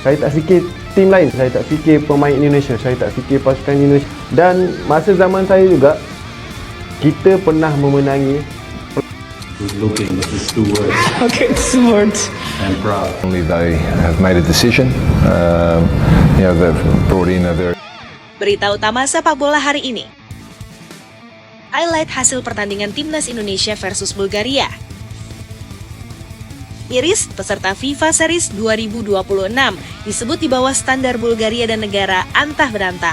Saya tak fikir tim lain, saya tak fikir pemain Indonesia, saya tak fikir pasukan Indonesia. Dan masa zaman saya juga, kita pernah memenangi. Good looking, but it's 2 words. Okay, 2 words. And proud. Only they have made a decision. They've brought in a very. Berita utama sepak bola hari ini. Highlight hasil pertandingan Timnas Indonesia versus Bulgaria. Miris, peserta FIFA Series 2026 disebut di bawah standar Bulgaria dan negara antah berantah.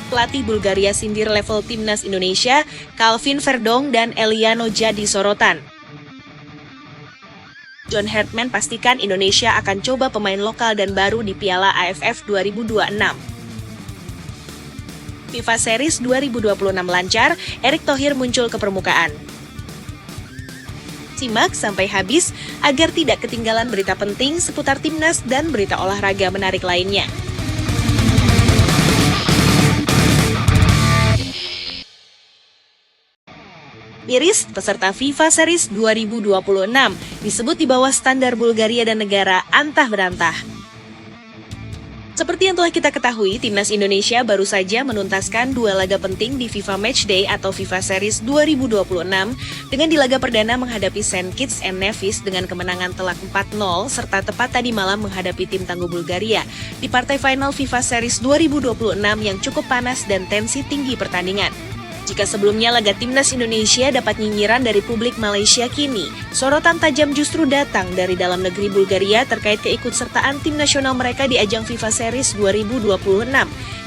Pelatih Bulgaria sindir level Timnas Indonesia, Calvin Verdong dan Eliano jadi sorotan. John Herdman pastikan Indonesia akan coba pemain lokal dan baru di Piala AFF 2026. FIFA Series 2026 lancar, Erick Thohir muncul ke permukaan. Simak sampai habis agar tidak ketinggalan berita penting seputar Timnas dan berita olahraga menarik lainnya. Miris, peserta FIFA Series 2026 disebut di bawah standar Bulgaria dan negara antah berantah. Seperti yang telah kita ketahui, Timnas Indonesia baru saja menuntaskan 2 laga penting di FIFA Matchday atau FIFA Series 2026 dengan di laga perdana menghadapi Saint Kitts and Nevis dengan kemenangan telak 4-0 serta tepat tadi malam menghadapi tim tangguh Bulgaria di partai final FIFA Series 2026 yang cukup panas dan tensi tinggi pertandingan. Jika sebelumnya laga Timnas Indonesia dapat nyinyiran dari publik Malaysia, kini sorotan tajam justru datang dari dalam negeri Bulgaria terkait keikutsertaan tim nasional mereka di ajang FIFA Series 2026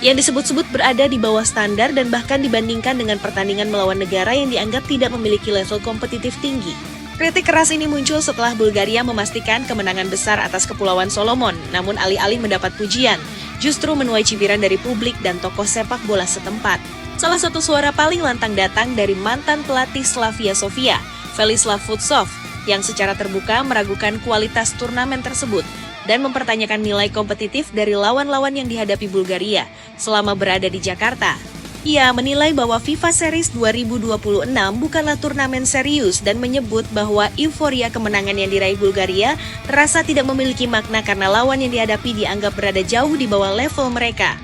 yang disebut-sebut berada di bawah standar dan bahkan dibandingkan dengan pertandingan melawan negara yang dianggap tidak memiliki level kompetitif tinggi. Kritik keras ini muncul setelah Bulgaria memastikan kemenangan besar atas Kepulauan Solomon, namun alih-alih mendapat pujian, justru menuai cibiran dari publik dan tokoh sepak bola setempat. Salah satu suara paling lantang datang dari mantan pelatih Slavia Sofia, Velislav Futsov, yang secara terbuka meragukan kualitas turnamen tersebut dan mempertanyakan nilai kompetitif dari lawan-lawan yang dihadapi Bulgaria selama berada di Jakarta. Ia menilai bahwa FIFA Series 2026 bukanlah turnamen serius dan menyebut bahwa euforia kemenangan yang diraih Bulgaria terasa tidak memiliki makna karena lawan yang dihadapi dianggap berada jauh di bawah level mereka.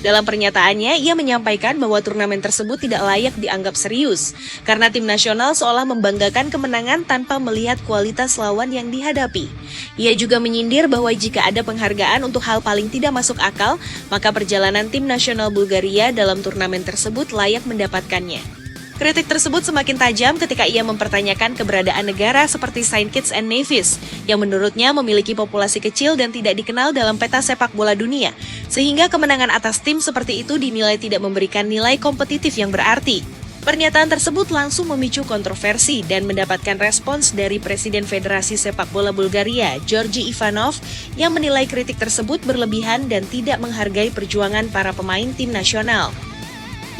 Dalam pernyataannya, ia menyampaikan bahwa turnamen tersebut tidak layak dianggap serius, karena tim nasional seolah membanggakan kemenangan tanpa melihat kualitas lawan yang dihadapi. Ia juga menyindir bahwa jika ada penghargaan untuk hal paling tidak masuk akal, maka perjalanan tim nasional Bulgaria dalam turnamen tersebut layak mendapatkannya. Kritik tersebut semakin tajam ketika ia mempertanyakan keberadaan negara seperti Saint Kitts and Nevis, yang menurutnya memiliki populasi kecil dan tidak dikenal dalam peta sepak bola dunia, sehingga kemenangan atas tim seperti itu dinilai tidak memberikan nilai kompetitif yang berarti. Pernyataan tersebut langsung memicu kontroversi dan mendapatkan respons dari Presiden Federasi Sepak Bola Bulgaria, Georgi Ivanov, yang menilai kritik tersebut berlebihan dan tidak menghargai perjuangan para pemain tim nasional.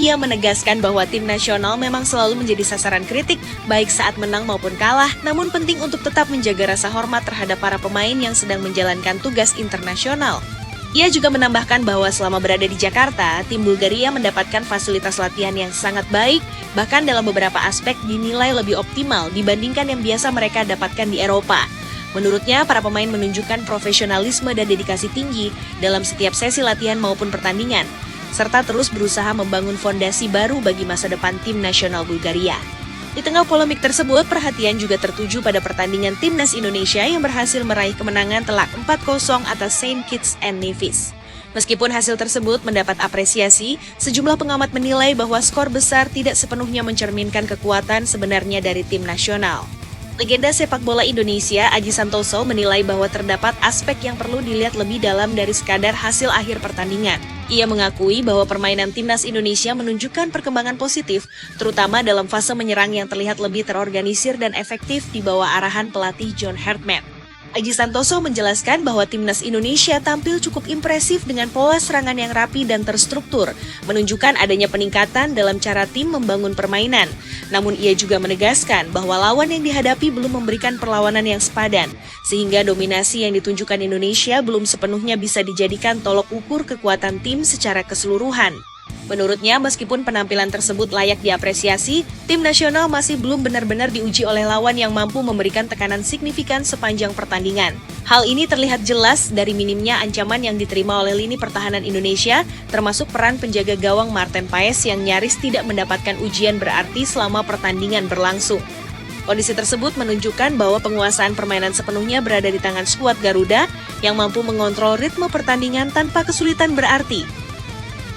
Ia menegaskan bahwa tim nasional memang selalu menjadi sasaran kritik, baik saat menang maupun kalah, namun penting untuk tetap menjaga rasa hormat terhadap para pemain yang sedang menjalankan tugas internasional. Ia juga menambahkan bahwa selama berada di Jakarta, tim Bulgaria mendapatkan fasilitas latihan yang sangat baik, bahkan dalam beberapa aspek dinilai lebih optimal dibandingkan yang biasa mereka dapatkan di Eropa. Menurutnya, para pemain menunjukkan profesionalisme dan dedikasi tinggi dalam setiap sesi latihan maupun pertandingan, serta terus berusaha membangun fondasi baru bagi masa depan tim nasional Bulgaria. Di tengah polemik tersebut, perhatian juga tertuju pada pertandingan Timnas Indonesia yang berhasil meraih kemenangan telak 4-0 atas Saint Kitts and Nevis. Meskipun hasil tersebut mendapat apresiasi, sejumlah pengamat menilai bahwa skor besar tidak sepenuhnya mencerminkan kekuatan sebenarnya dari tim nasional. Legenda sepak bola Indonesia, Aji Santoso, menilai bahwa terdapat aspek yang perlu dilihat lebih dalam dari sekadar hasil akhir pertandingan. Ia mengakui bahwa permainan Timnas Indonesia menunjukkan perkembangan positif, terutama dalam fase menyerang yang terlihat lebih terorganisir dan efektif di bawah arahan pelatih John Herdman. Aji Santoso menjelaskan bahwa Timnas Indonesia tampil cukup impresif dengan pola serangan yang rapi dan terstruktur, menunjukkan adanya peningkatan dalam cara tim membangun permainan. Namun ia juga menegaskan bahwa lawan yang dihadapi belum memberikan perlawanan yang sepadan, sehingga dominasi yang ditunjukkan Indonesia belum sepenuhnya bisa dijadikan tolok ukur kekuatan tim secara keseluruhan. Menurutnya, meskipun penampilan tersebut layak diapresiasi, tim nasional masih belum benar-benar diuji oleh lawan yang mampu memberikan tekanan signifikan sepanjang pertandingan. Hal ini terlihat jelas dari minimnya ancaman yang diterima oleh lini pertahanan Indonesia, termasuk peran penjaga gawang Marten Paes yang nyaris tidak mendapatkan ujian berarti selama pertandingan berlangsung. Kondisi tersebut menunjukkan bahwa penguasaan permainan sepenuhnya berada di tangan skuad Garuda yang mampu mengontrol ritme pertandingan tanpa kesulitan berarti.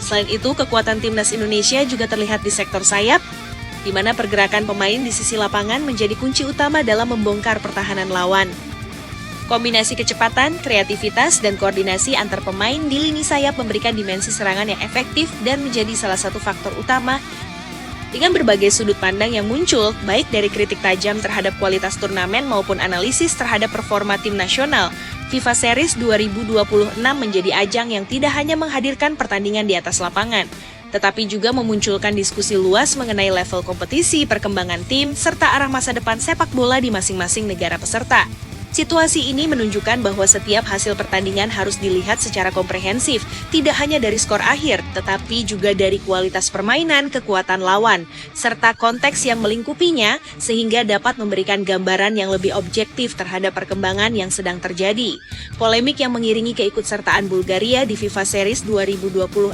Selain itu, kekuatan timnas Indonesia juga terlihat di sektor sayap, di mana pergerakan pemain di sisi lapangan menjadi kunci utama dalam membongkar pertahanan lawan. Kombinasi kecepatan, kreativitas, dan koordinasi antar pemain di lini sayap memberikan dimensi serangan yang efektif dan menjadi salah satu faktor utama dengan berbagai sudut pandang yang muncul, baik dari kritik tajam terhadap kualitas turnamen maupun analisis terhadap performa tim nasional. FIFA Series 2026 menjadi ajang yang tidak hanya menghadirkan pertandingan di atas lapangan, tetapi juga memunculkan diskusi luas mengenai level kompetisi, perkembangan tim, serta arah masa depan sepak bola di masing-masing negara peserta. Situasi ini menunjukkan bahwa setiap hasil pertandingan harus dilihat secara komprehensif, tidak hanya dari skor akhir, tetapi juga dari kualitas permainan, kekuatan lawan, serta konteks yang melingkupinya, sehingga dapat memberikan gambaran yang lebih objektif terhadap perkembangan yang sedang terjadi. Polemik yang mengiringi keikutsertaan Bulgaria di FIFA Series 2026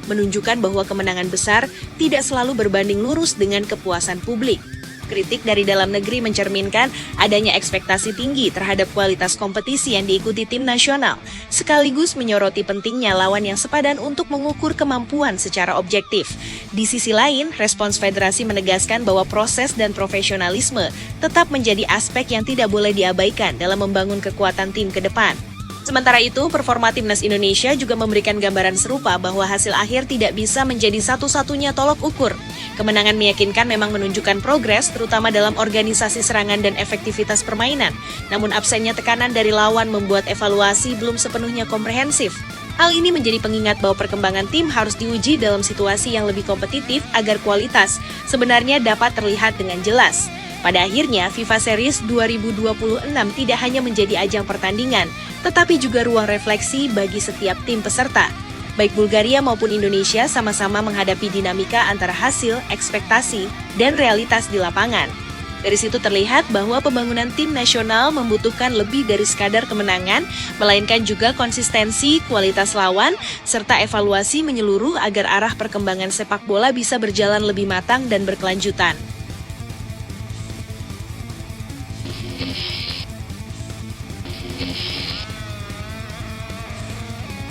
menunjukkan bahwa kemenangan besar tidak selalu berbanding lurus dengan kepuasan publik. Kritik dari dalam negeri mencerminkan adanya ekspektasi tinggi terhadap kualitas kompetisi yang diikuti tim nasional, sekaligus menyoroti pentingnya lawan yang sepadan untuk mengukur kemampuan secara objektif. Di sisi lain, respons federasi menegaskan bahwa proses dan profesionalisme tetap menjadi aspek yang tidak boleh diabaikan dalam membangun kekuatan tim ke depan. Sementara itu, performa timnas Indonesia juga memberikan gambaran serupa bahwa hasil akhir tidak bisa menjadi satu-satunya tolok ukur. Kemenangan meyakinkan memang menunjukkan progres, terutama dalam organisasi serangan dan efektivitas permainan. Namun absennya tekanan dari lawan membuat evaluasi belum sepenuhnya komprehensif. Hal ini menjadi pengingat bahwa perkembangan tim harus diuji dalam situasi yang lebih kompetitif agar kualitas sebenarnya dapat terlihat dengan jelas. Pada akhirnya, FIFA Series 2026 tidak hanya menjadi ajang pertandingan, tetapi juga ruang refleksi bagi setiap tim peserta. Baik Bulgaria maupun Indonesia sama-sama menghadapi dinamika antara hasil, ekspektasi, dan realitas di lapangan. Dari situ terlihat bahwa pembangunan tim nasional membutuhkan lebih dari sekadar kemenangan, melainkan juga konsistensi, kualitas lawan, serta evaluasi menyeluruh agar arah perkembangan sepak bola bisa berjalan lebih matang dan berkelanjutan.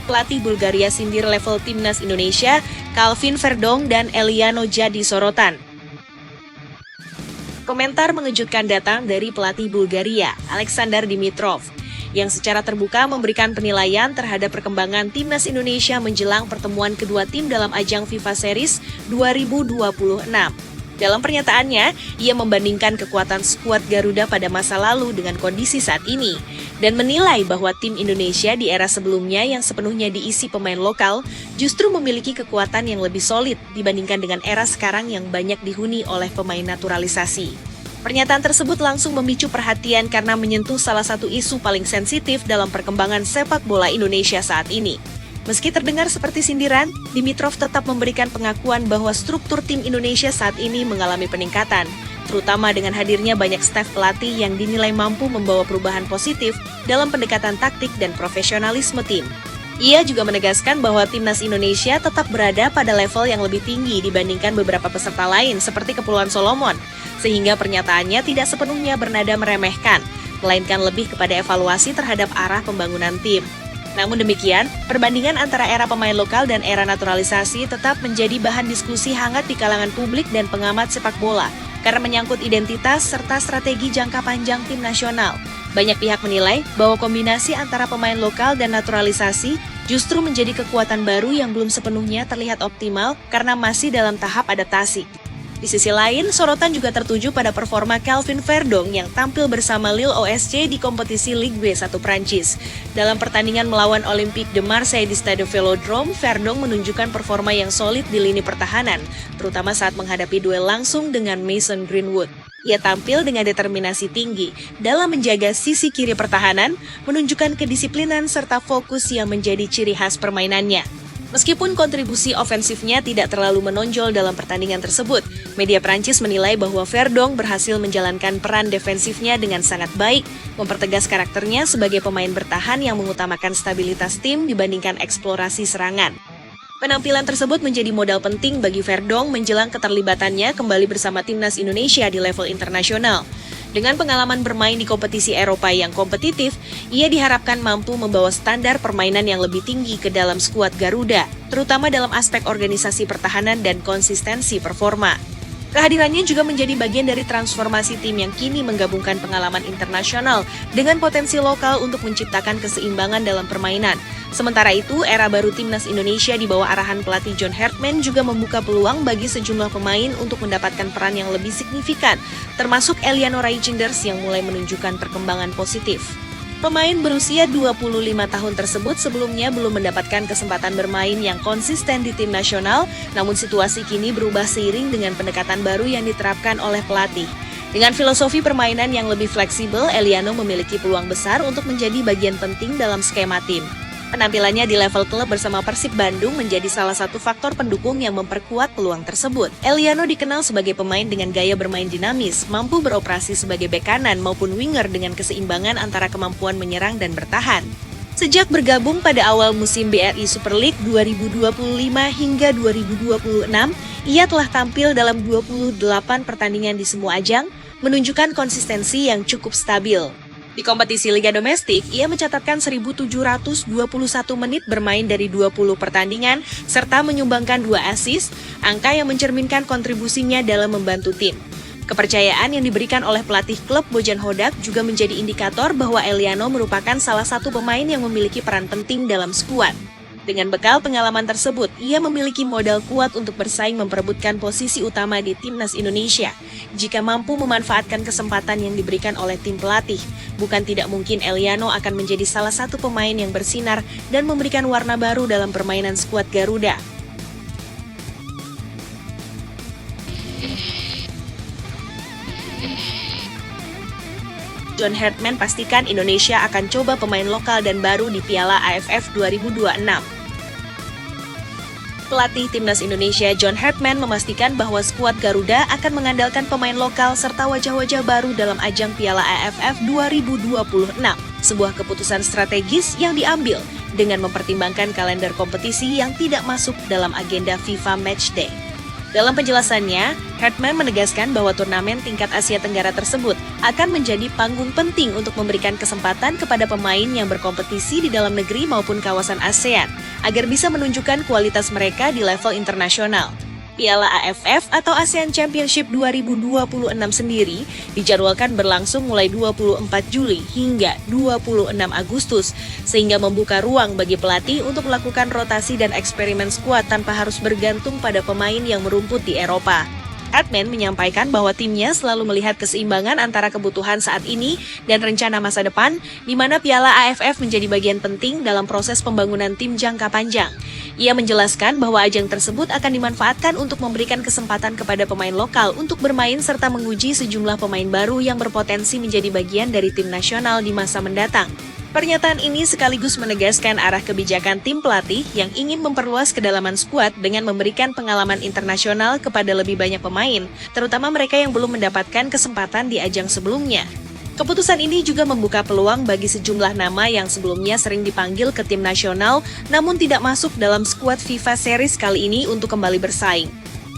Pelatih Bulgaria sindir level timnas Indonesia, Calvin Verdong dan Eliano jadi sorotan. Komentar mengejutkan datang dari pelatih Bulgaria, Alexander Dimitrov, yang secara terbuka memberikan penilaian terhadap perkembangan timnas Indonesia menjelang pertemuan kedua tim dalam ajang FIFA Series 2026. Dalam pernyataannya, ia membandingkan kekuatan skuad Garuda pada masa lalu dengan kondisi saat ini, dan menilai bahwa tim Indonesia di era sebelumnya yang sepenuhnya diisi pemain lokal justru memiliki kekuatan yang lebih solid dibandingkan dengan era sekarang yang banyak dihuni oleh pemain naturalisasi. Pernyataan tersebut langsung memicu perhatian karena menyentuh salah satu isu paling sensitif dalam perkembangan sepak bola Indonesia saat ini. Meski terdengar seperti sindiran, Dimitrov tetap memberikan pengakuan bahwa struktur tim Indonesia saat ini mengalami peningkatan, terutama dengan hadirnya banyak staf pelatih yang dinilai mampu membawa perubahan positif dalam pendekatan taktik dan profesionalisme tim. Ia juga menegaskan bahwa timnas Indonesia tetap berada pada level yang lebih tinggi dibandingkan beberapa peserta lain seperti Kepulauan Solomon, sehingga pernyataannya tidak sepenuhnya bernada meremehkan, melainkan lebih kepada evaluasi terhadap arah pembangunan tim. Namun demikian, perbandingan antara era pemain lokal dan era naturalisasi tetap menjadi bahan diskusi hangat di kalangan publik dan pengamat sepak bola karena menyangkut identitas serta strategi jangka panjang tim nasional. Banyak pihak menilai bahwa kombinasi antara pemain lokal dan naturalisasi justru menjadi kekuatan baru yang belum sepenuhnya terlihat optimal karena masih dalam tahap adaptasi. Di sisi lain, sorotan juga tertuju pada performa Calvin Verdong yang tampil bersama Lille OSC di kompetisi Ligue B1 Prancis. Dalam pertandingan melawan Olympique de Marseille di Stade Velodrome, Verdong menunjukkan performa yang solid di lini pertahanan, terutama saat menghadapi duel langsung dengan Mason Greenwood. Ia tampil dengan determinasi tinggi dalam menjaga sisi kiri pertahanan, menunjukkan kedisiplinan serta fokus yang menjadi ciri khas permainannya. Meskipun kontribusi ofensifnya tidak terlalu menonjol dalam pertandingan tersebut, media Prancis menilai bahwa Verdonk berhasil menjalankan peran defensifnya dengan sangat baik, mempertegas karakternya sebagai pemain bertahan yang mengutamakan stabilitas tim dibandingkan eksplorasi serangan. Penampilan tersebut menjadi modal penting bagi Verdonk menjelang keterlibatannya kembali bersama timnas Indonesia di level internasional. Dengan pengalaman bermain di kompetisi Eropa yang kompetitif, ia diharapkan mampu membawa standar permainan yang lebih tinggi ke dalam skuad Garuda, terutama dalam aspek organisasi pertahanan dan konsistensi performa. Kehadirannya juga menjadi bagian dari transformasi tim yang kini menggabungkan pengalaman internasional dengan potensi lokal untuk menciptakan keseimbangan dalam permainan. Sementara itu, era baru timnas Indonesia di bawah arahan pelatih John Hartman juga membuka peluang bagi sejumlah pemain untuk mendapatkan peran yang lebih signifikan, termasuk Eliano Reijnders yang mulai menunjukkan perkembangan positif. Pemain berusia 25 tahun tersebut sebelumnya belum mendapatkan kesempatan bermain yang konsisten di tim nasional, namun situasi kini berubah seiring dengan pendekatan baru yang diterapkan oleh pelatih. Dengan filosofi permainan yang lebih fleksibel, Eliano memiliki peluang besar untuk menjadi bagian penting dalam skema tim. Penampilannya di level klub bersama Persib Bandung menjadi salah satu faktor pendukung yang memperkuat peluang tersebut. Eliano dikenal sebagai pemain dengan gaya bermain dinamis, mampu beroperasi sebagai bek kanan maupun winger dengan keseimbangan antara kemampuan menyerang dan bertahan. Sejak bergabung pada awal musim BRI Super League 2025 hingga 2026, ia telah tampil dalam 28 pertandingan di semua ajang, menunjukkan konsistensi yang cukup stabil. Di kompetisi Liga Domestik, ia mencatatkan 1.721 menit bermain dari 20 pertandingan, serta menyumbangkan 2 assist, angka yang mencerminkan kontribusinya dalam membantu tim. Kepercayaan yang diberikan oleh pelatih klub Bojan Hodak juga menjadi indikator bahwa Eliano merupakan salah satu pemain yang memiliki peran penting dalam skuad. Dengan bekal pengalaman tersebut, ia memiliki modal kuat untuk bersaing memperebutkan posisi utama di timnas Indonesia. Jika mampu memanfaatkan kesempatan yang diberikan oleh tim pelatih, bukan tidak mungkin Eliano akan menjadi salah satu pemain yang bersinar dan memberikan warna baru dalam permainan skuad Garuda. John Hartman pastikan Indonesia akan coba pemain lokal dan baru di Piala AFF 2026. Pelatih timnas Indonesia John Hartman memastikan bahwa skuad Garuda akan mengandalkan pemain lokal serta wajah-wajah baru dalam ajang Piala AFF 2026. Sebuah keputusan strategis yang diambil dengan mempertimbangkan kalender kompetisi yang tidak masuk dalam agenda FIFA Matchday. Dalam penjelasannya, Hartman menegaskan bahwa turnamen tingkat Asia Tenggara tersebut akan menjadi panggung penting untuk memberikan kesempatan kepada pemain yang berkompetisi di dalam negeri maupun kawasan ASEAN, agar bisa menunjukkan kualitas mereka di level internasional. Piala AFF atau ASEAN Championship 2026 sendiri dijadwalkan berlangsung mulai 24 Juli hingga 26 Agustus, sehingga membuka ruang bagi pelatih untuk melakukan rotasi dan eksperimen skuad tanpa harus bergantung pada pemain yang merumput di Eropa. Hartman menyampaikan bahwa timnya selalu melihat keseimbangan antara kebutuhan saat ini dan rencana masa depan, di mana Piala AFF menjadi bagian penting dalam proses pembangunan tim jangka panjang. Ia menjelaskan bahwa ajang tersebut akan dimanfaatkan untuk memberikan kesempatan kepada pemain lokal untuk bermain serta menguji sejumlah pemain baru yang berpotensi menjadi bagian dari tim nasional di masa mendatang. Pernyataan ini sekaligus menegaskan arah kebijakan tim pelatih yang ingin memperluas kedalaman skuad dengan memberikan pengalaman internasional kepada lebih banyak pemain, terutama mereka yang belum mendapatkan kesempatan di ajang sebelumnya. Keputusan ini juga membuka peluang bagi sejumlah nama yang sebelumnya sering dipanggil ke tim nasional namun tidak masuk dalam skuad FIFA Series kali ini untuk kembali bersaing.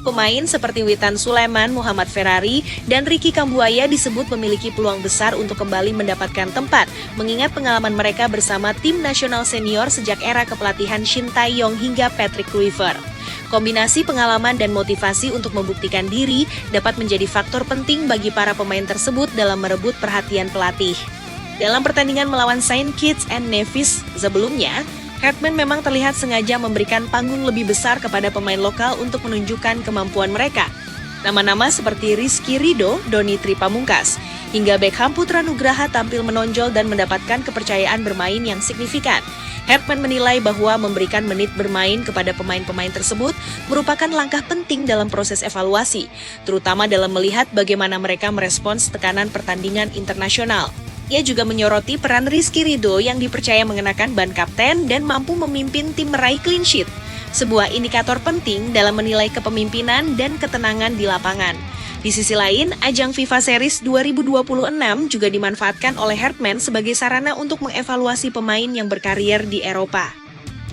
Pemain seperti Witan Sulaiman, Muhammad Ferrari, dan Ricky Kambuaya disebut memiliki peluang besar untuk kembali mendapatkan tempat, mengingat pengalaman mereka bersama tim nasional senior sejak era kepelatihan Shin Tae-yong hingga Patrick Kluivert. Kombinasi pengalaman dan motivasi untuk membuktikan diri dapat menjadi faktor penting bagi para pemain tersebut dalam merebut perhatian pelatih. Dalam pertandingan melawan Saint Kitts and Nevis sebelumnya, Hartman memang terlihat sengaja memberikan panggung lebih besar kepada pemain lokal untuk menunjukkan kemampuan mereka. Nama-nama seperti Rizky Ridho, Doni Tripamungkas, hingga Beckham Putra Nugraha tampil menonjol dan mendapatkan kepercayaan bermain yang signifikan. Hartman menilai bahwa memberikan menit bermain kepada pemain-pemain tersebut merupakan langkah penting dalam proses evaluasi, terutama dalam melihat bagaimana mereka merespons tekanan pertandingan internasional. Ia juga menyoroti peran Rizky Ridho yang dipercaya mengenakan ban kapten dan mampu memimpin tim meraih clean sheet. sebuah indikator penting dalam menilai kepemimpinan dan ketenangan di lapangan. Di sisi lain, ajang FIFA Series 2026 juga dimanfaatkan oleh Herdman sebagai sarana untuk mengevaluasi pemain yang berkarier di Eropa.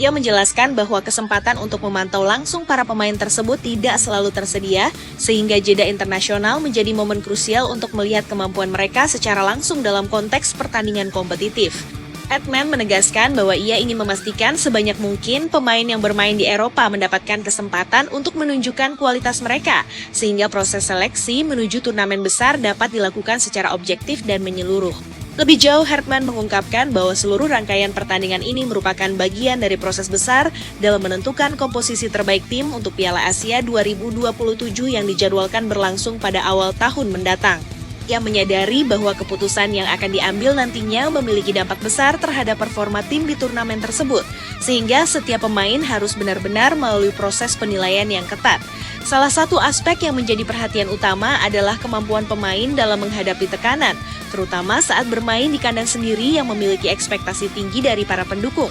Ia menjelaskan bahwa kesempatan untuk memantau langsung para pemain tersebut tidak selalu tersedia, sehingga jeda internasional menjadi momen krusial untuk melihat kemampuan mereka secara langsung dalam konteks pertandingan kompetitif. Herdman menegaskan bahwa ia ingin memastikan sebanyak mungkin pemain yang bermain di Eropa mendapatkan kesempatan untuk menunjukkan kualitas mereka, sehingga proses seleksi menuju turnamen besar dapat dilakukan secara objektif dan menyeluruh. Lebih jauh, Herdman mengungkapkan bahwa seluruh rangkaian pertandingan ini merupakan bagian dari proses besar dalam menentukan komposisi terbaik tim untuk Piala Asia 2027 yang dijadwalkan berlangsung pada awal tahun mendatang. Ia menyadari bahwa keputusan yang akan diambil nantinya memiliki dampak besar terhadap performa tim di turnamen tersebut, sehingga setiap pemain harus benar-benar melalui proses penilaian yang ketat. Salah satu aspek yang menjadi perhatian utama adalah kemampuan pemain dalam menghadapi tekanan, terutama saat bermain di kandang sendiri yang memiliki ekspektasi tinggi dari para pendukung.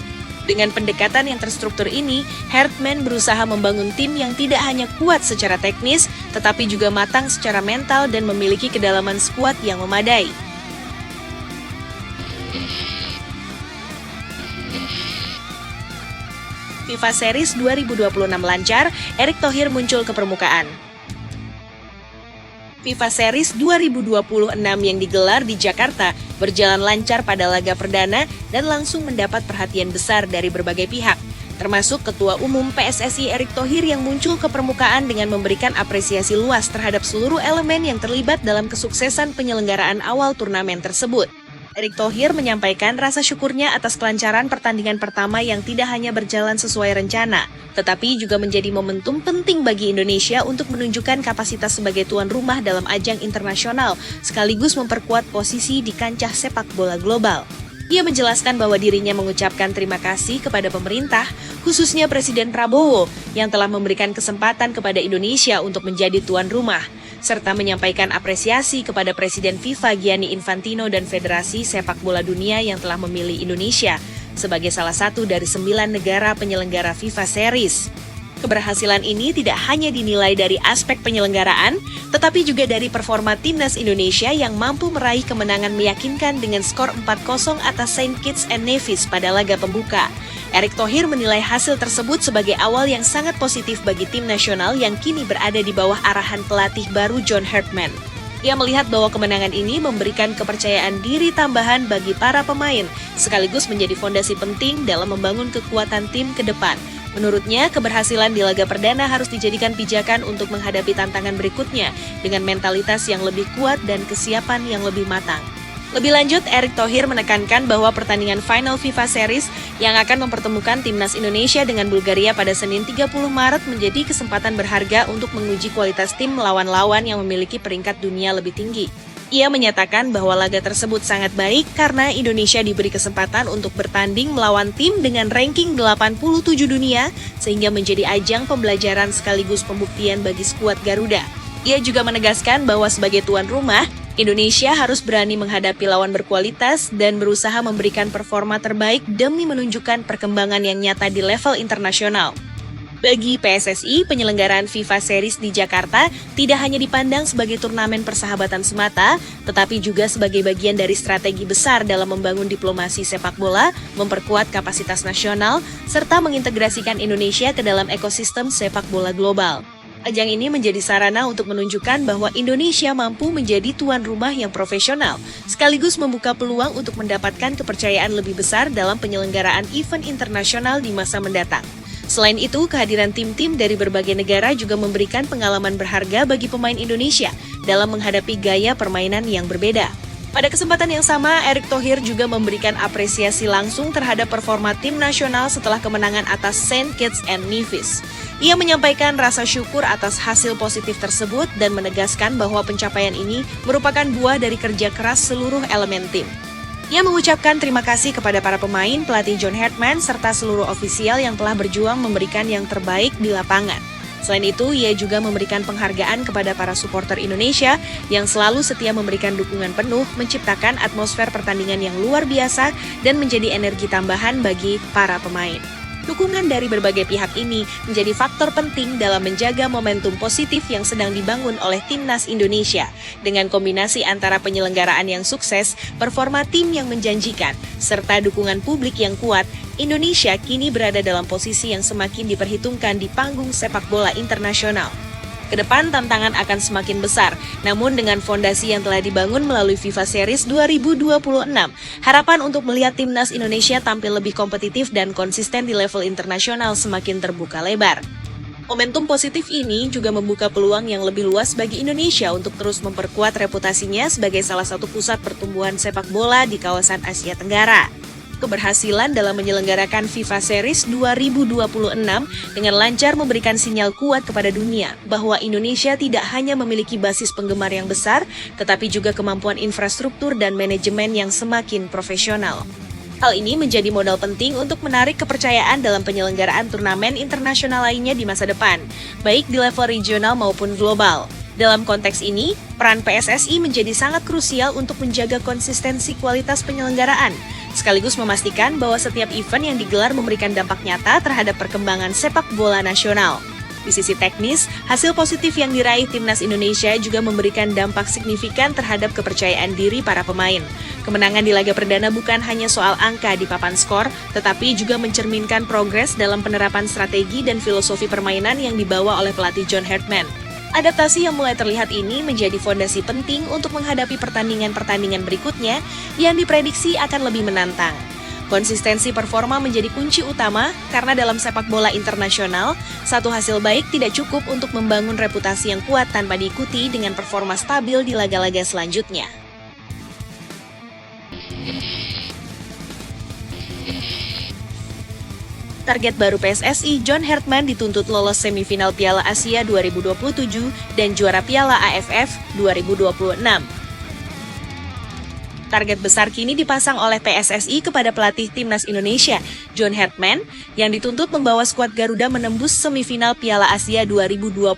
Dengan pendekatan yang terstruktur ini, Herdman berusaha membangun tim yang tidak hanya kuat secara teknis, tetapi juga matang secara mental dan memiliki kedalaman skuad yang memadai. FIFA Series 2026 lancar, Erick Thohir muncul ke permukaan. FIFA Series 2026 yang digelar di Jakarta berjalan lancar pada laga perdana dan langsung mendapat perhatian besar dari berbagai pihak, termasuk Ketua Umum PSSI Erick Thohir yang muncul ke permukaan dengan memberikan apresiasi luas terhadap seluruh elemen yang terlibat dalam kesuksesan penyelenggaraan awal turnamen tersebut. Erick Thohir menyampaikan rasa syukurnya atas kelancaran pertandingan pertama yang tidak hanya berjalan sesuai rencana, tetapi juga menjadi momentum penting bagi Indonesia untuk menunjukkan kapasitas sebagai tuan rumah dalam ajang internasional, sekaligus memperkuat posisi di kancah sepak bola global. Ia menjelaskan bahwa dirinya mengucapkan terima kasih kepada pemerintah, khususnya Presiden Prabowo, yang telah memberikan kesempatan kepada Indonesia untuk menjadi tuan rumah, serta menyampaikan apresiasi kepada Presiden FIFA Gianni Infantino dan Federasi Sepak Bola Dunia yang telah memilih Indonesia sebagai salah satu dari 9 negara penyelenggara FIFA Series. Keberhasilan ini tidak hanya dinilai dari aspek penyelenggaraan, tetapi juga dari performa timnas Indonesia yang mampu meraih kemenangan meyakinkan dengan skor 4-0 atas Saint Kitts and Nevis pada laga pembuka. Erick Thohir menilai hasil tersebut sebagai awal yang sangat positif bagi tim nasional yang kini berada di bawah arahan pelatih baru John Herdman. Ia melihat bahwa kemenangan ini memberikan kepercayaan diri tambahan bagi para pemain, sekaligus menjadi fondasi penting dalam membangun kekuatan tim ke depan. Menurutnya, keberhasilan di laga perdana harus dijadikan pijakan untuk menghadapi tantangan berikutnya dengan mentalitas yang lebih kuat dan kesiapan yang lebih matang. Lebih lanjut, Erick Thohir menekankan bahwa pertandingan final FIFA Series yang akan mempertemukan timnas Indonesia dengan Bulgaria pada Senin 30 Maret menjadi kesempatan berharga untuk menguji kualitas tim lawan-lawan yang memiliki peringkat dunia lebih tinggi. Ia menyatakan bahwa laga tersebut sangat baik karena Indonesia diberi kesempatan untuk bertanding melawan tim dengan ranking 87 dunia, sehingga menjadi ajang pembelajaran sekaligus pembuktian bagi skuad Garuda. Ia juga menegaskan bahwa sebagai tuan rumah, Indonesia harus berani menghadapi lawan berkualitas dan berusaha memberikan performa terbaik demi menunjukkan perkembangan yang nyata di level internasional. Bagi PSSI, penyelenggaraan FIFA Series di Jakarta tidak hanya dipandang sebagai turnamen persahabatan semata, tetapi juga sebagai bagian dari strategi besar dalam membangun diplomasi sepak bola, memperkuat kapasitas nasional, serta mengintegrasikan Indonesia ke dalam ekosistem sepak bola global. Ajang ini menjadi sarana untuk menunjukkan bahwa Indonesia mampu menjadi tuan rumah yang profesional, sekaligus membuka peluang untuk mendapatkan kepercayaan lebih besar dalam penyelenggaraan event internasional di masa mendatang. Selain itu, kehadiran tim-tim dari berbagai negara juga memberikan pengalaman berharga bagi pemain Indonesia dalam menghadapi gaya permainan yang berbeda. Pada kesempatan yang sama, Erick Thohir juga memberikan apresiasi langsung terhadap performa tim nasional setelah kemenangan atas Saint Kitts and Nevis. Ia menyampaikan rasa syukur atas hasil positif tersebut dan menegaskan bahwa pencapaian ini merupakan buah dari kerja keras seluruh elemen tim. Ia mengucapkan terima kasih kepada para pemain, pelatih John Herdman, serta seluruh ofisial yang telah berjuang memberikan yang terbaik di lapangan. Selain itu, ia juga memberikan penghargaan kepada para supporter Indonesia yang selalu setia memberikan dukungan penuh, menciptakan atmosfer pertandingan yang luar biasa, dan menjadi energi tambahan bagi para pemain. Dukungan dari berbagai pihak ini menjadi faktor penting dalam menjaga momentum positif yang sedang dibangun oleh Timnas Indonesia. Dengan kombinasi antara penyelenggaraan yang sukses, performa tim yang menjanjikan, serta dukungan publik yang kuat, Indonesia kini berada dalam posisi yang semakin diperhitungkan di panggung sepak bola internasional. Kedepan tantangan akan semakin besar, namun dengan fondasi yang telah dibangun melalui FIFA Series 2026, harapan untuk melihat Timnas Indonesia tampil lebih kompetitif dan konsisten di level internasional semakin terbuka lebar. Momentum positif ini juga membuka peluang yang lebih luas bagi Indonesia untuk terus memperkuat reputasinya sebagai salah satu pusat pertumbuhan sepak bola di kawasan Asia Tenggara. Keberhasilan dalam menyelenggarakan FIFA Series 2026 dengan lancar memberikan sinyal kuat kepada dunia bahwa Indonesia tidak hanya memiliki basis penggemar yang besar, tetapi juga kemampuan infrastruktur dan manajemen yang semakin profesional. Hal ini menjadi modal penting untuk menarik kepercayaan dalam penyelenggaraan turnamen internasional lainnya di masa depan, baik di level regional maupun global. Dalam konteks ini, peran PSSI menjadi sangat krusial untuk menjaga konsistensi kualitas penyelenggaraan, sekaligus memastikan bahwa setiap event yang digelar memberikan dampak nyata terhadap perkembangan sepak bola nasional. Di sisi teknis, hasil positif yang diraih Timnas Indonesia juga memberikan dampak signifikan terhadap kepercayaan diri para pemain. Kemenangan di laga perdana bukan hanya soal angka di papan skor, tetapi juga mencerminkan progres dalam penerapan strategi dan filosofi permainan yang dibawa oleh pelatih John Herdman. Adaptasi yang mulai terlihat ini menjadi fondasi penting untuk menghadapi pertandingan-pertandingan berikutnya yang diprediksi akan lebih menantang. Konsistensi performa menjadi kunci utama karena dalam sepak bola internasional, satu hasil baik tidak cukup untuk membangun reputasi yang kuat tanpa diikuti dengan performa stabil di laga-laga selanjutnya. Target baru PSSI, John Herdman dituntut lolos semifinal Piala Asia 2027 dan juara Piala AFF 2026. Target besar kini dipasang oleh PSSI kepada pelatih Timnas Indonesia, John Herdman, yang dituntut membawa skuad Garuda menembus semifinal Piala Asia 2027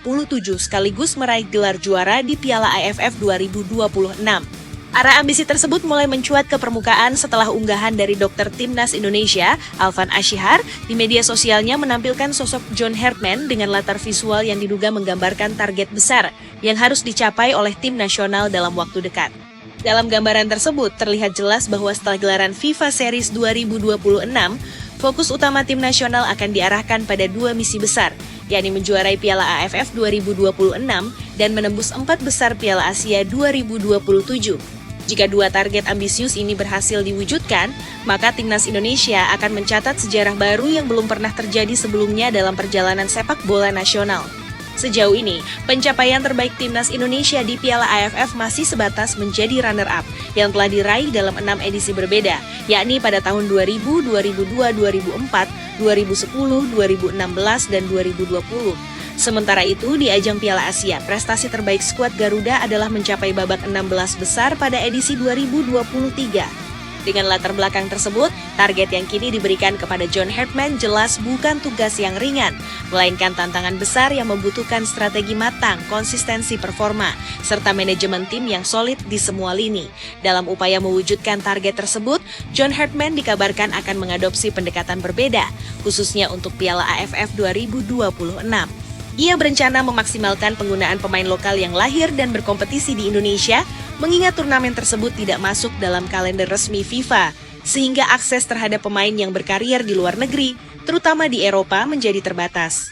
sekaligus meraih gelar juara di Piala AFF 2026. Arah ambisi tersebut mulai mencuat ke permukaan setelah unggahan dari dokter Timnas Indonesia, Alvan Ashihar, di media sosialnya menampilkan sosok John Herdman dengan latar visual yang diduga menggambarkan target besar yang harus dicapai oleh tim nasional dalam waktu dekat. Dalam gambaran tersebut, terlihat jelas bahwa setelah gelaran FIFA Series 2026, fokus utama tim nasional akan diarahkan pada dua misi besar, yakni menjuarai Piala AFF 2026 dan menembus 4 besar Piala Asia 2027. Jika dua target ambisius ini berhasil diwujudkan, maka Timnas Indonesia akan mencatat sejarah baru yang belum pernah terjadi sebelumnya dalam perjalanan sepak bola nasional. Sejauh ini, pencapaian terbaik Timnas Indonesia di Piala AFF masih sebatas menjadi runner-up yang telah diraih dalam 6 edisi berbeda, yakni pada tahun 2000, 2002, 2004, 2010, 2016, dan 2020. Sementara itu, di ajang Piala Asia, prestasi terbaik skuad Garuda adalah mencapai babak 16 besar pada edisi 2023. Dengan latar belakang tersebut, target yang kini diberikan kepada John Herdman jelas bukan tugas yang ringan, melainkan tantangan besar yang membutuhkan strategi matang, konsistensi performa, serta manajemen tim yang solid di semua lini. Dalam upaya mewujudkan target tersebut, John Herdman dikabarkan akan mengadopsi pendekatan berbeda, khususnya untuk Piala AFF 2026. Ia berencana memaksimalkan penggunaan pemain lokal yang lahir dan berkompetisi di Indonesia, mengingat turnamen tersebut tidak masuk dalam kalender resmi FIFA, sehingga akses terhadap pemain yang berkarier di luar negeri, terutama di Eropa, menjadi terbatas.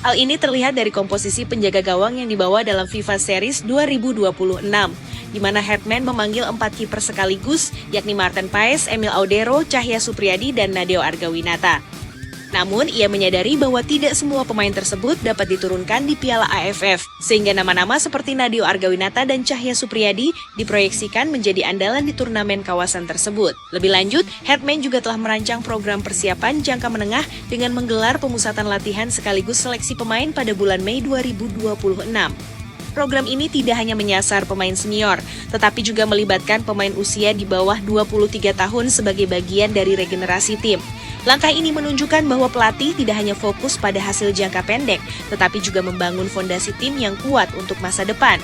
Hal ini terlihat dari komposisi penjaga gawang yang dibawa dalam FIFA Series 2026, di mana Herdman memanggil 4 kiper sekaligus, yakni Martin Paes, Emil Audero, Cahya Supriyadi, dan Nadeo Argawinata. Namun, ia menyadari bahwa tidak semua pemain tersebut dapat diturunkan di Piala AFF, sehingga nama-nama seperti Nadeo Argawinata dan Cahya Supriyadi diproyeksikan menjadi andalan di turnamen kawasan tersebut. Lebih lanjut, Herdman juga telah merancang program persiapan jangka menengah dengan menggelar pemusatan latihan sekaligus seleksi pemain pada bulan Mei 2026. Program ini tidak hanya menyasar pemain senior, tetapi juga melibatkan pemain usia di bawah 23 tahun sebagai bagian dari regenerasi tim. Langkah ini menunjukkan bahwa pelatih tidak hanya fokus pada hasil jangka pendek, tetapi juga membangun fondasi tim yang kuat untuk masa depan.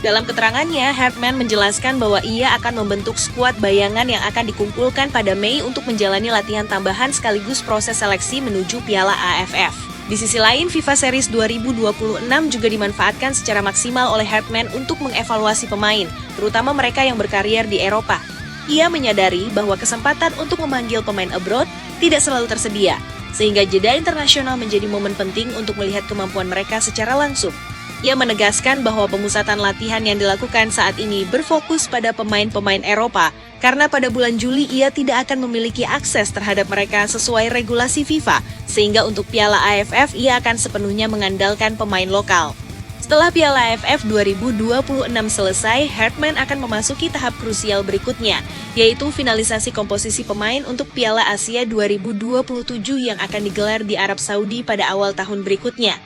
Dalam keterangannya, Hartman menjelaskan bahwa ia akan membentuk skuad bayangan yang akan dikumpulkan pada Mei untuk menjalani latihan tambahan sekaligus proses seleksi menuju Piala AFF. Di sisi lain, FIFA Series 2026 juga dimanfaatkan secara maksimal oleh Hartman untuk mengevaluasi pemain, terutama mereka yang berkarier di Eropa. Ia menyadari bahwa kesempatan untuk memanggil pemain abroad tidak selalu tersedia, sehingga jeda internasional menjadi momen penting untuk melihat kemampuan mereka secara langsung. Ia menegaskan bahwa pemusatan latihan yang dilakukan saat ini berfokus pada pemain-pemain Eropa, karena pada bulan Juli ia tidak akan memiliki akses terhadap mereka sesuai regulasi FIFA, sehingga untuk Piala AFF ia akan sepenuhnya mengandalkan pemain lokal. Setelah Piala AFF 2026 selesai, Hartman akan memasuki tahap krusial berikutnya, yaitu finalisasi komposisi pemain untuk Piala Asia 2027 yang akan digelar di Arab Saudi pada awal tahun berikutnya.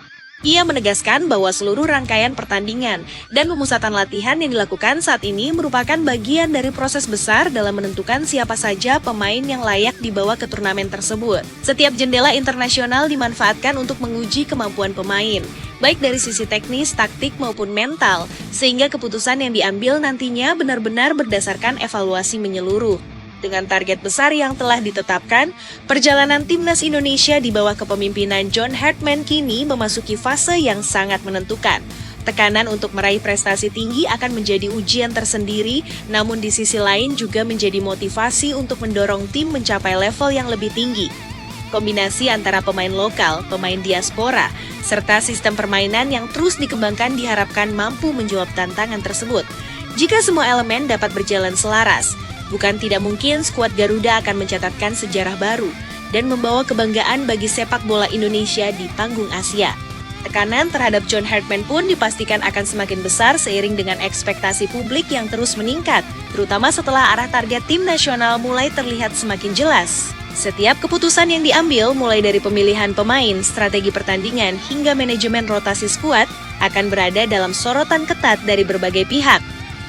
Ia menegaskan bahwa seluruh rangkaian pertandingan dan pemusatan latihan yang dilakukan saat ini merupakan bagian dari proses besar dalam menentukan siapa saja pemain yang layak dibawa ke turnamen tersebut. Setiap jendela internasional dimanfaatkan untuk menguji kemampuan pemain, baik dari sisi teknis, taktik maupun mental, sehingga keputusan yang diambil nantinya benar-benar berdasarkan evaluasi menyeluruh. Dengan target besar yang telah ditetapkan, perjalanan timnas Indonesia di bawah kepemimpinan John Hartman kini memasuki fase yang sangat menentukan. Tekanan untuk meraih prestasi tinggi akan menjadi ujian tersendiri, namun di sisi lain juga menjadi motivasi untuk mendorong tim mencapai level yang lebih tinggi. Kombinasi antara pemain lokal, pemain diaspora, serta sistem permainan yang terus dikembangkan diharapkan mampu menjawab tantangan tersebut. Jika semua elemen dapat berjalan selaras, bukan tidak mungkin skuad Garuda akan mencatatkan sejarah baru dan membawa kebanggaan bagi sepak bola Indonesia di panggung Asia. Tekanan terhadap John Hartman pun dipastikan akan semakin besar seiring dengan ekspektasi publik yang terus meningkat, terutama setelah arah target tim nasional mulai terlihat semakin jelas. Setiap keputusan yang diambil, mulai dari pemilihan pemain, strategi pertandingan, hingga manajemen rotasi skuad, akan berada dalam sorotan ketat dari berbagai pihak.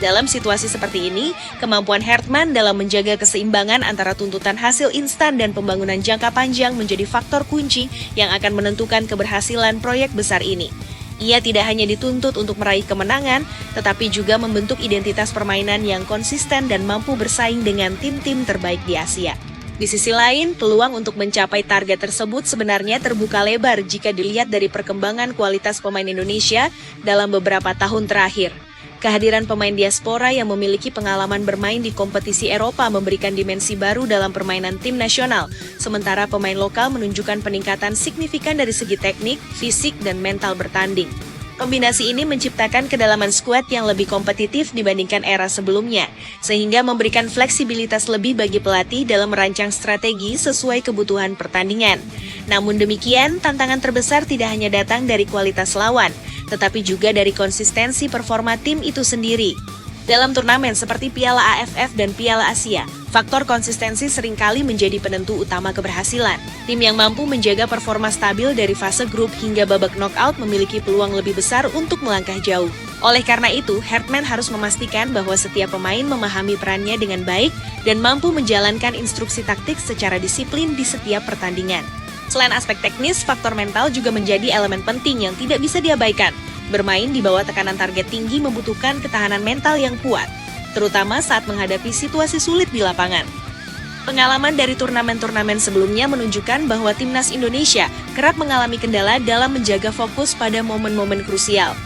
Dalam situasi seperti ini, kemampuan Hartman dalam menjaga keseimbangan antara tuntutan hasil instan dan pembangunan jangka panjang menjadi faktor kunci yang akan menentukan keberhasilan proyek besar ini. Ia tidak hanya dituntut untuk meraih kemenangan, tetapi juga membentuk identitas permainan yang konsisten dan mampu bersaing dengan tim-tim terbaik di Asia. Di sisi lain, peluang untuk mencapai target tersebut sebenarnya terbuka lebar jika dilihat dari perkembangan kualitas pemain Indonesia dalam beberapa tahun terakhir. Kehadiran pemain diaspora yang memiliki pengalaman bermain di kompetisi Eropa memberikan dimensi baru dalam permainan tim nasional, sementara pemain lokal menunjukkan peningkatan signifikan dari segi teknik, fisik, dan mental bertanding. Kombinasi ini menciptakan kedalaman skuad yang lebih kompetitif dibandingkan era sebelumnya, sehingga memberikan fleksibilitas lebih bagi pelatih dalam merancang strategi sesuai kebutuhan pertandingan. Namun demikian, tantangan terbesar tidak hanya datang dari kualitas lawan, tetapi juga dari konsistensi performa tim itu sendiri. Dalam turnamen seperti Piala AFF dan Piala Asia, faktor konsistensi seringkali menjadi penentu utama keberhasilan. Tim yang mampu menjaga performa stabil dari fase grup hingga babak knockout memiliki peluang lebih besar untuk melangkah jauh. Oleh karena itu, Hartman harus memastikan bahwa setiap pemain memahami perannya dengan baik dan mampu menjalankan instruksi taktik secara disiplin di setiap pertandingan. Selain aspek teknis, faktor mental juga menjadi elemen penting yang tidak bisa diabaikan. Bermain di bawah tekanan target tinggi membutuhkan ketahanan mental yang kuat, terutama saat menghadapi situasi sulit di lapangan. Pengalaman dari turnamen-turnamen sebelumnya menunjukkan bahwa timnas Indonesia kerap mengalami kendala dalam menjaga fokus pada momen-momen krusial.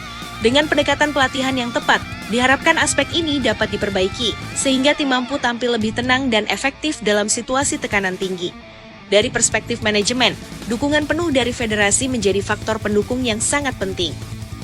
Dengan pendekatan pelatihan yang tepat, diharapkan aspek ini dapat diperbaiki, sehingga tim mampu tampil lebih tenang dan efektif dalam situasi tekanan tinggi. Dari perspektif manajemen, dukungan penuh dari federasi menjadi faktor pendukung yang sangat penting.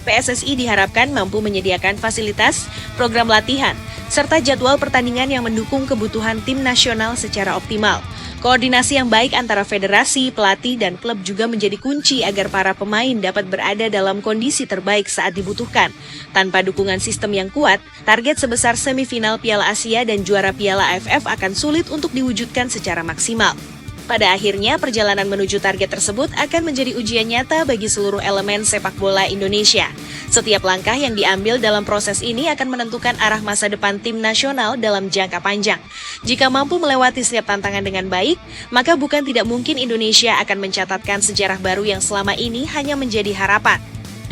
PSSI diharapkan mampu menyediakan fasilitas, program latihan, serta jadwal pertandingan yang mendukung kebutuhan tim nasional secara optimal. Koordinasi yang baik antara federasi, pelatih, dan klub juga menjadi kunci agar para pemain dapat berada dalam kondisi terbaik saat dibutuhkan. Tanpa dukungan sistem yang kuat, target sebesar semifinal Piala Asia dan juara Piala AFF akan sulit untuk diwujudkan secara maksimal. Pada akhirnya, perjalanan menuju target tersebut akan menjadi ujian nyata bagi seluruh elemen sepak bola Indonesia. Setiap langkah yang diambil dalam proses ini akan menentukan arah masa depan tim nasional dalam jangka panjang. Jika mampu melewati setiap tantangan dengan baik, maka bukan tidak mungkin Indonesia akan mencatatkan sejarah baru yang selama ini hanya menjadi harapan.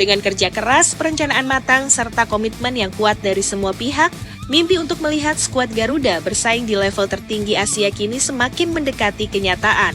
Dengan kerja keras, perencanaan matang, serta komitmen yang kuat dari semua pihak, mimpi untuk melihat skuad Garuda bersaing di level tertinggi Asia kini semakin mendekati kenyataan.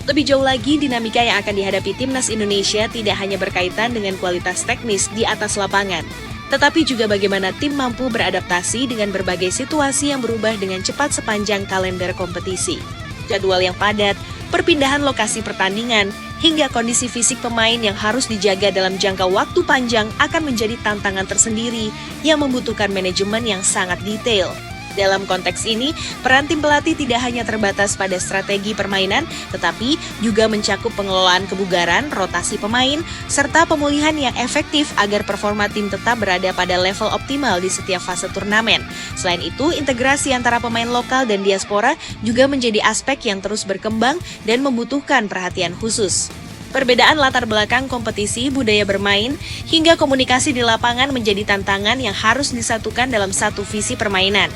Lebih jauh lagi, dinamika yang akan dihadapi timnas Indonesia tidak hanya berkaitan dengan kualitas teknis di atas lapangan, tetapi juga bagaimana tim mampu beradaptasi dengan berbagai situasi yang berubah dengan cepat sepanjang kalender kompetisi. Jadwal yang padat, perpindahan lokasi pertandingan, hingga kondisi fisik pemain yang harus dijaga dalam jangka waktu panjang akan menjadi tantangan tersendiri yang membutuhkan manajemen yang sangat detail. Dalam konteks ini, peran tim pelatih tidak hanya terbatas pada strategi permainan, tetapi juga mencakup pengelolaan kebugaran, rotasi pemain, serta pemulihan yang efektif agar performa tim tetap berada pada level optimal di setiap fase turnamen. Selain itu, integrasi antara pemain lokal dan diaspora juga menjadi aspek yang terus berkembang dan membutuhkan perhatian khusus. Perbedaan latar belakang kompetisi, budaya bermain, hingga komunikasi di lapangan menjadi tantangan yang harus disatukan dalam satu visi permainan.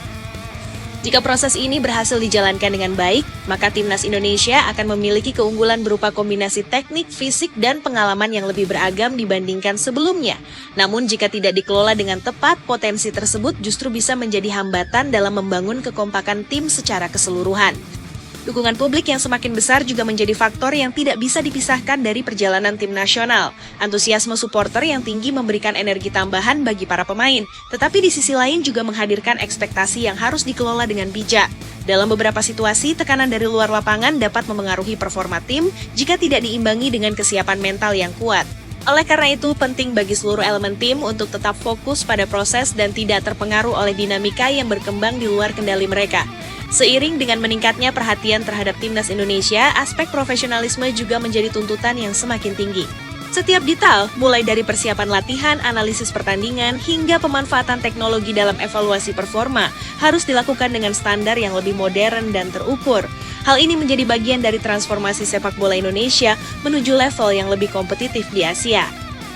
Jika proses ini berhasil dijalankan dengan baik, maka timnas Indonesia akan memiliki keunggulan berupa kombinasi teknik, fisik, dan pengalaman yang lebih beragam dibandingkan sebelumnya. Namun jika tidak dikelola dengan tepat, potensi tersebut justru bisa menjadi hambatan dalam membangun kekompakan tim secara keseluruhan. Dukungan publik yang semakin besar juga menjadi faktor yang tidak bisa dipisahkan dari perjalanan tim nasional. Antusiasme supporter yang tinggi memberikan energi tambahan bagi para pemain, tetapi di sisi lain juga menghadirkan ekspektasi yang harus dikelola dengan bijak. Dalam beberapa situasi, tekanan dari luar lapangan dapat memengaruhi performa tim jika tidak diimbangi dengan kesiapan mental yang kuat. Oleh karena itu, penting bagi seluruh elemen tim untuk tetap fokus pada proses dan tidak terpengaruh oleh dinamika yang berkembang di luar kendali mereka. Seiring dengan meningkatnya perhatian terhadap timnas Indonesia, aspek profesionalisme juga menjadi tuntutan yang semakin tinggi. Setiap detail, mulai dari persiapan latihan, analisis pertandingan, hingga pemanfaatan teknologi dalam evaluasi performa, harus dilakukan dengan standar yang lebih modern dan terukur. Hal ini menjadi bagian dari transformasi sepak bola Indonesia menuju level yang lebih kompetitif di Asia.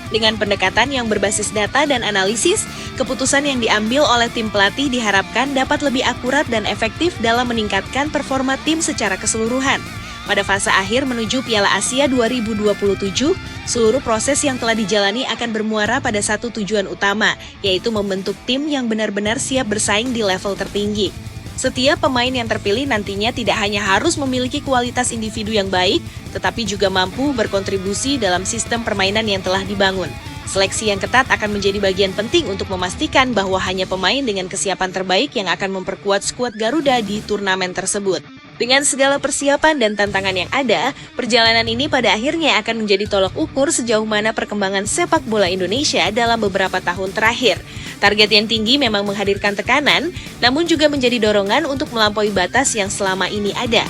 Dengan pendekatan yang berbasis data dan analisis, keputusan yang diambil oleh tim pelatih diharapkan dapat lebih akurat dan efektif dalam meningkatkan performa tim secara keseluruhan. Pada fase akhir menuju Piala Asia 2027, seluruh proses yang telah dijalani akan bermuara pada satu tujuan utama, yaitu membentuk tim yang benar-benar siap bersaing di level tertinggi. Setiap pemain yang terpilih nantinya tidak hanya harus memiliki kualitas individu yang baik, tetapi juga mampu berkontribusi dalam sistem permainan yang telah dibangun. Seleksi yang ketat akan menjadi bagian penting untuk memastikan bahwa hanya pemain dengan kesiapan terbaik yang akan memperkuat skuad Garuda di turnamen tersebut. Dengan segala persiapan dan tantangan yang ada, perjalanan ini pada akhirnya akan menjadi tolak ukur sejauh mana perkembangan sepak bola Indonesia dalam beberapa tahun terakhir. Target yang tinggi memang menghadirkan tekanan, namun juga menjadi dorongan untuk melampaui batas yang selama ini ada.